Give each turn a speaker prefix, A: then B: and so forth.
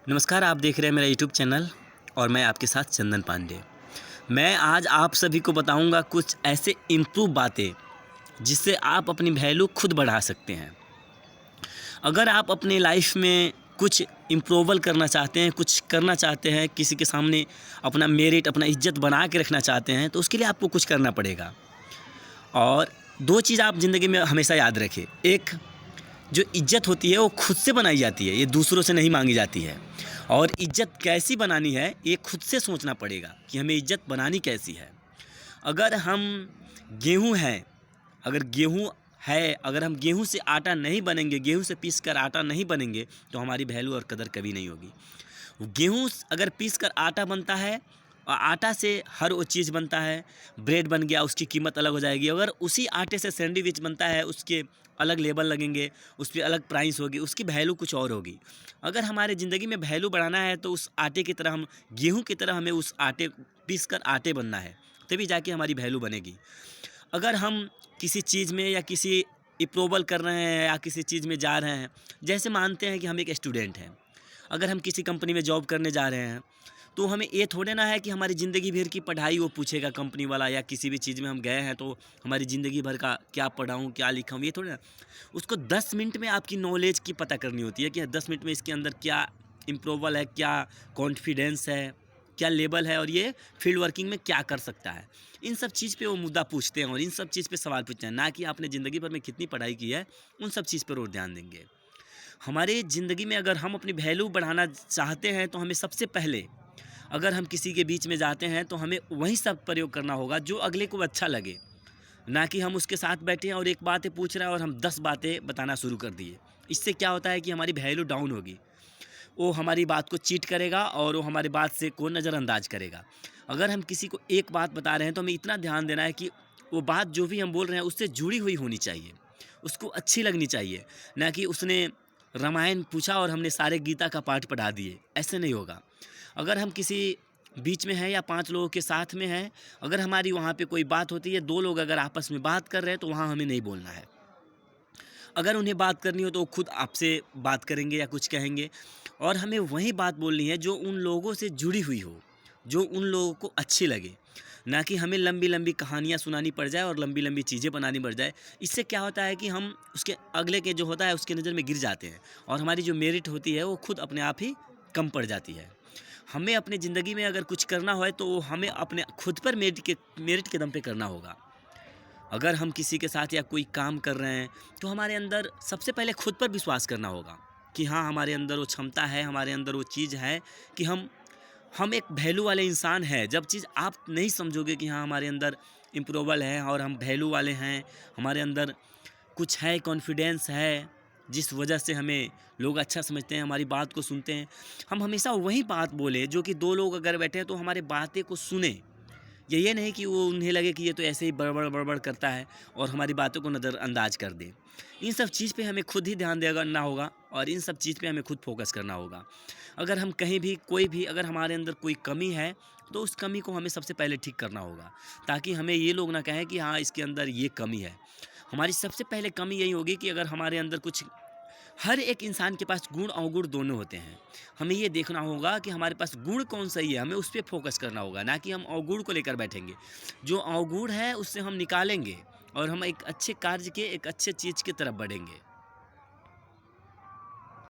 A: नमस्कार, आप देख रहे हैं मेरा यूट्यूब चैनल और मैं आपके साथ चंदन पांडे। मैं आज आप सभी को बताऊंगा कुछ ऐसे इम्प्रूव बातें जिससे आप अपनी वैल्यू खुद बढ़ा सकते हैं। अगर आप अपनी लाइफ में कुछ इम्प्रूवल करना चाहते हैं, कुछ करना चाहते हैं, किसी के सामने अपना मेरिट, अपना इज्जत बना के रखना चाहते हैं, तो उसके लिए आपको कुछ करना पड़ेगा। और दो चीज़ आप ज़िंदगी में हमेशा याद रखें। एक, जो इज्जत होती है वो खुद से बनाई जाती है, ये दूसरों से नहीं मांगी जाती है। और इज्जत कैसी बनानी है ये खुद से सोचना पड़ेगा कि हमें इज्जत बनानी कैसी है। अगर हम गेहूँ हैं, अगर गेहूँ है, अगर हम गेहूँ से आटा नहीं बनेंगे, गेहूँ से पीस कर आटा नहीं बनेंगे, तो हमारी वैल्यू और कदर कभी नहीं होगी। गेहूँ अगर पीस कर आटा बनता है और आटा से हर वो चीज़ बनता है, ब्रेड बन गया, उसकी कीमत अलग हो जाएगी। अगर उसी आटे से सैंडविच बनता है, उसके अलग लेबल लगेंगे, उस पर अलग प्राइस होगी, उसकी वैल्यू कुछ और होगी। अगर हमारे ज़िंदगी में वैल्यू बढ़ाना है तो उस आटे की तरह, हम गेहूं की तरह हमें उस आटे पीस कर आटे बनना है, तभी जाके हमारी वैल्यू बनेगी। अगर हम किसी चीज़ में या किसी अप्रूवल कर रहे हैं या किसी चीज़ में जा रहे हैं, जैसे मानते हैं कि हम एक स्टूडेंट हैं, अगर हम किसी कंपनी में जॉब करने जा रहे हैं, तो हमें ये थोड़े ना है कि हमारी ज़िंदगी भर की पढ़ाई वो पूछेगा कंपनी वाला, या किसी भी चीज़ में हम गए हैं तो हमारी ज़िंदगी भर का क्या पढ़ा हूँ, क्या लिखा हूँ, ये थोड़े ना। उसको 10 मिनट में आपकी नॉलेज की पता करनी होती है कि 10 मिनट में इसके अंदर क्या इम्प्रूवल है, क्या कॉन्फिडेंस है, क्या लेवल है, और ये फील्ड वर्किंग में क्या कर सकता है। इन सब चीज़ पे वो मुद्दा पूछते हैं और इन सब चीज़ पे सवाल पूछते हैं, ना कि आपने ज़िंदगी भर में कितनी पढ़ाई की है, उन सब चीज़ पर वो ध्यान देंगे। हमारे ज़िंदगी में अगर हम अपनी वैल्यू बढ़ाना चाहते हैं तो हमें सबसे पहले, अगर हम किसी के बीच में जाते हैं तो हमें वही सब प्रयोग करना होगा जो अगले को अच्छा लगे, ना कि हम उसके साथ बैठे हैं और एक बातें पूछ रहे हैं और हम 10 बातें बताना शुरू कर दिए। इससे क्या होता है कि हमारी वैल्यू डाउन होगी, वो हमारी बात को चीट करेगा और वो हमारी बात से को नज़रअंदाज करेगा। अगर हम किसी को एक बात बता रहे हैं तो हमें इतना ध्यान देना है कि वो बात जो भी हम बोल रहे हैं उससे जुड़ी हुई होनी चाहिए, उसको अच्छी लगनी चाहिए, ना कि उसने रामायण पूछा और हमने सारे गीता का पाठ पढ़ा दिए। ऐसे नहीं होगा। अगर हम किसी बीच में हैं या 5 लोगों के साथ में हैं, अगर हमारी वहाँ पे कोई बात होती है, 2 लोग अगर आपस में बात कर रहे हैं तो वहाँ हमें नहीं बोलना है। अगर उन्हें बात करनी हो तो वो खुद आपसे बात करेंगे या कुछ कहेंगे, और हमें वही बात बोलनी है जो उन लोगों से जुड़ी हुई हो, जो उन लोगों को अच्छी लगे, ना कि हमें लंबी लंबी कहानियाँ सुनानी पड़ जाए और लंबी लंबी चीज़ें बनानी पड़ जाए। इससे क्या होता है कि हम उसके अगले के जो होता है उसके नज़र में गिर जाते हैं और हमारी जो मेरिट होती है वो खुद अपने आप ही कम पड़ जाती है। हमें अपनी ज़िंदगी में अगर कुछ करना हो तो हमें अपने खुद पर मेरिट के दम पे करना होगा। अगर हम किसी के साथ या कोई काम कर रहे हैं तो हमारे अंदर सबसे पहले खुद पर विश्वास करना होगा कि हाँ, हमारे अंदर वो क्षमता है, हमारे अंदर वो चीज़ है कि हम एक वैल्यू वाले इंसान हैं। जब चीज़ आप नहीं समझोगे कि हाँ, हमारे अंदर इम्प्रूवल है और हम वैल्यू वाले हैं, हमारे अंदर कुछ है, कॉन्फिडेंस है, जिस वजह से हमें लोग अच्छा समझते हैं, हमारी बात को सुनते हैं, हम हमेशा वही बात बोले जो कि 2 लोग अगर बैठे हैं तो हमारे बातें को सुने। ये नहीं कि वो उन्हें लगे कि ये तो ऐसे ही बड़बड़ करता है और हमारी बातों को नज़रअंदाज कर दे। इन सब चीज़ पे हमें खुद ही ध्यान देना होगा और इन सब चीज़ पे हमें खुद फोकस करना होगा। अगर हम कहीं भी कोई भी अगर हमारे अंदर कोई कमी है तो उस कमी को हमें सबसे पहले ठीक करना होगा, ताकि हमें ये लोग ना कहें कि हाँ, इसके अंदर ये कमी है। हमारी सबसे पहले कमी यही होगी कि अगर हमारे अंदर कुछ, हर एक इंसान के पास गुण अवगुण दोनों होते हैं। हमें ये देखना होगा कि हमारे पास गुण कौन सही है, हमें उस पे फ़ोकस करना होगा, ना कि हम अवगुण को लेकर बैठेंगे। जो अवगुण है उससे हम निकालेंगे और हम एक अच्छे कार्य के, एक अच्छे चीज़ की तरफ बढ़ेंगे।